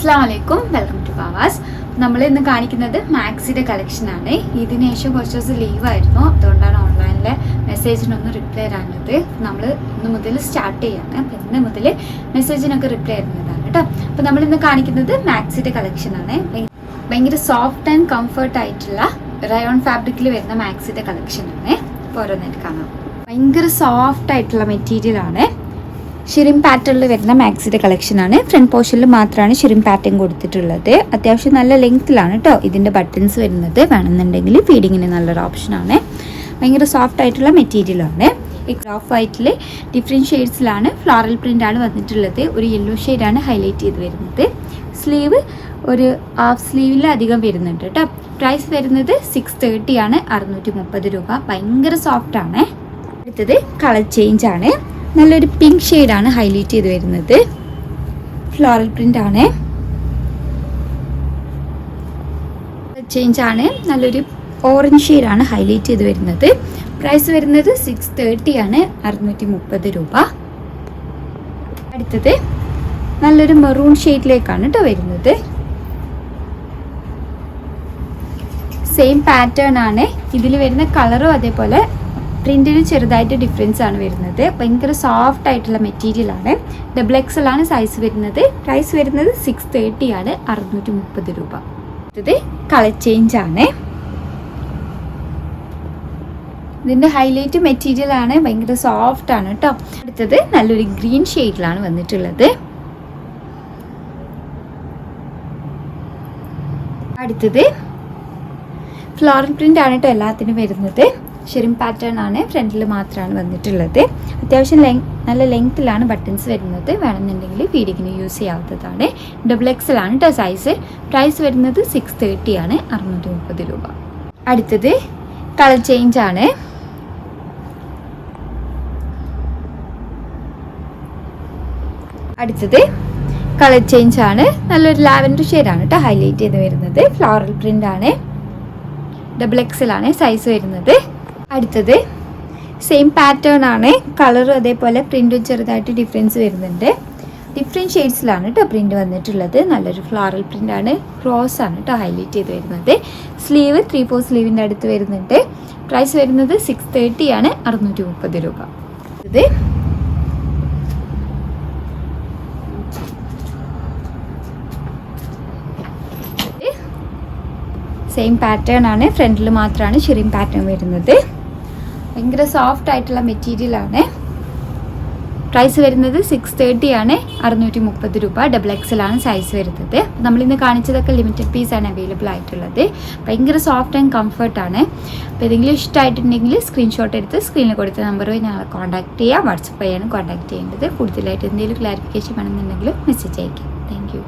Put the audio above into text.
അസ്സലാമലൈക്കും, welcome to പാവാസ്. നമ്മൾ ഇന്ന് കാണിക്കുന്നത് മാക്സിയുടെ കളക്ഷനാണ്. ഇതിന് ശേഷം കുറച്ച് ദിവസം ലീവായിരുന്നു, അതുകൊണ്ടാണ് ഓൺലൈനിലെ മെസ്സേജിനൊന്നും റിപ്ലൈ തരാഞ്ഞത്. നമ്മൾ ഇന്ന് മുതൽ സ്റ്റാർട്ട് ചെയ്യാണ്. അപ്പം ഇന്ന് മുതൽ മെസ്സേജിനൊക്കെ റിപ്ലൈ തരുന്നതാണ് കേട്ടോ. അപ്പം നമ്മളിന്ന് കാണിക്കുന്നത് മാക്സിയുടെ കളക്ഷനാണ്. ഭയങ്കര സോഫ്റ്റ് ആൻഡ് കംഫർട്ട് ആയിട്ടുള്ള റയോൺ ഫാബ്രിക്കിൽ വരുന്ന മാക്സിയുടെ കളക്ഷനാണ്. അപ്പോൾ ഓരോന്നായിട്ട് കാണാം. ഭയങ്കര സോഫ്റ്റ് ആയിട്ടുള്ള മെറ്റീരിയലാണ്. ഷിറിം പാറ്റേണിൽ വരുന്ന മാക്സിയുടെ കളക്ഷനാണ്. ഫ്രണ്ട് പോർഷനിൽ മാത്രമാണ് ഷിറിം പാറ്റേൺ കൊടുത്തിട്ടുള്ളത്. അത്യാവശ്യം നല്ല ലെങ്ത്തിലാണ് കേട്ടോ ഇതിൻ്റെ ബട്ടൺസ് വരുന്നത്. വേണമെന്നുണ്ടെങ്കിൽ ഫീഡിങ്ങിന് നല്ലൊരു ഓപ്ഷനാണ്. ഭയങ്കര സോഫ്റ്റ് ആയിട്ടുള്ള മെറ്റീരിയലാണ്. ഈ ഗ്രാഫ് വൈറ്റിൽ ഡിഫറെൻറ്റ് ഷെയ്ഡ്സിലാണ് ഫ്ലോറൽ പ്രിൻ്റാണ് വന്നിട്ടുള്ളത്. ഒരു യെല്ലോ ഷെയ്ഡാണ് ഹൈലൈറ്റ് ചെയ്ത് വരുന്നത്. സ്ലീവ് ഒരു ഹാഫ് സ്ലീവിൽ അധികം വരുന്നുണ്ട് കേട്ടോ. പ്രൈസ് വരുന്നത് 630 ആണ്, 630 രൂപ. ഭയങ്കര സോഫ്റ്റാണ്. അടുത്തത് കളർ ചേഞ്ച് ആണ്. നല്ലൊരു പിങ്ക് ഷെയ്ഡാണ് ഹൈലൈറ്റ് ചെയ്ത് വരുന്നത്. ഫ്ലോറൽ പ്രിൻ്റ് ആണ്. ചേഞ്ച് ആണ്. നല്ലൊരു ഓറഞ്ച് ഷെയ്ഡാണ് ഹൈലൈറ്റ് ചെയ്ത് വരുന്നത്. പ്രൈസ് വരുന്നത് 630 ആണ്, 630 രൂപ. അടുത്തത് നല്ലൊരു മെറൂൺ ഷെയ്ഡിലേക്കാണ് കേട്ടോ വരുന്നത്. സെയിം പാറ്റേൺ ആണ്. ഇതിൽ വരുന്ന കളറും അതേപോലെ പ്രിന്റിന് ചെറുതായിട്ട് ഡിഫറൻസ് ആണ് വരുന്നത്. ഭയങ്കര സോഫ്റ്റ് ആയിട്ടുള്ള മെറ്റീരിയൽ ആണ്. XXL ആണ് സൈസ് വരുന്നത്. പ്രൈസ് വരുന്നത് 630 ആണ്, 630 രൂപ. ഇത് കളർ ചേഞ്ച് ആണ്. ഇതിൻ്റെ ഹൈലൈറ്റ് മെറ്റീരിയൽ ആണ്. ഭയങ്കര സോഫ്റ്റ് ആണ് കേട്ടോ. അടുത്തത് നല്ലൊരു ഗ്രീൻ ഷെയ്ഡിലാണ് വന്നിട്ടുള്ളത്. അടുത്തത് ഫ്ലോറൽ പ്രിന്റ് ആണ് കേട്ടോ എല്ലാത്തിനും വരുന്നത്. ഷെറിം പാറ്റേൺ ആണ്. ഫ്രണ്ടിൽ മാത്രമാണ് വന്നിട്ടുള്ളത്. അത്യാവശ്യം നല്ല ലെങ്ത്തിലാണ് ബട്ടൺസ് വരുന്നത്. വേണമെന്നുണ്ടെങ്കിൽ ഫീഡിങ്ങിന് യൂസ് ചെയ്യാവുന്നതാണ്. XXL ആണ് കേട്ടോ സൈസ്. പ്രൈസ് വരുന്നത് 630 ആണ്, 630 രൂപ. അടുത്തത് കളർ ചേഞ്ച് ആണ്. അടുത്തത് കളർ ചേഞ്ച് ആണ്. നല്ലൊരു ലാവൻഡർ ഷെയ്ഡാണ് കേട്ടോ ഹൈലൈറ്റ് ചെയ്ത് വരുന്നത്. ഫ്ലോറൽ പ്രിന്റ് ആണ്. XXL ആണ് സൈസ് വരുന്നത്. അടുത്തത് സെയിം പാറ്റേൺ ആണ്. കളറും അതേപോലെ പ്രിൻറ്റും ചെറുതായിട്ട് ഡിഫറൻസ് വരുന്നുണ്ട്. ഡിഫറെൻറ്റ് ഷെയ്ഡ്സിലാണ് കേട്ടോ പ്രിൻറ്റ് വന്നിട്ടുള്ളത്. നല്ലൊരു ഫ്ലോറൽ പ്രിൻ്റ് ആണ്. ക്രോസ് ആണ് കേട്ടോ ഹൈലൈറ്റ് ചെയ്ത് വരുന്നത്. സ്ലീവ് 3/4 സ്ലീവിൻ്റെ അടുത്ത് വരുന്നുണ്ട്. പ്രൈസ് വരുന്നത് 630 ആണ്, 630 രൂപ. ഇത് സെയിം പാറ്റേൺ ആണ്. ഫ്രണ്ടിൽ മാത്രമാണ് ഷിറിം പാറ്റേൺ വരുന്നത്. ഭയങ്കര സോഫ്റ്റ് ആയിട്ടുള്ള മെറ്റീരിയൽ ആണ്. പ്രൈസ് വരുന്നത് 630 ആണ്, 630 രൂപ. XXL ആണ് സൈസ് വരുന്നത്. നമ്മളിന്ന് കാണിച്ചതൊക്കെ ലിമിറ്റഡ് പീസാണ് അവൈലബിൾ ആയിട്ടുള്ളത്. ഭയങ്കര സോഫ്റ്റ് ആൻഡ് കംഫർട്ടാണ്. അപ്പോൾ ഏതെങ്കിലും ഇഷ്ടമായിട്ടുണ്ടെങ്കിൽ സ്ക്രീൻഷോട്ട് എടുത്ത് സ്ക്രീനിൽ കൊടുത്ത നമ്പർ ഞങ്ങളെ കോൺടാക്ട് ചെയ്യുക. വാട്സപ്പ് വഴിയാണ് കോൺടാക്ട് ചെയ്യേണ്ടത്. കൂടുതലായിട്ട് എന്തെങ്കിലും ക്ലാരിഫിക്കേഷൻ വേണമെന്നുണ്ടെങ്കിൽ മെസ്സേജ് അയക്കാം. Thank you.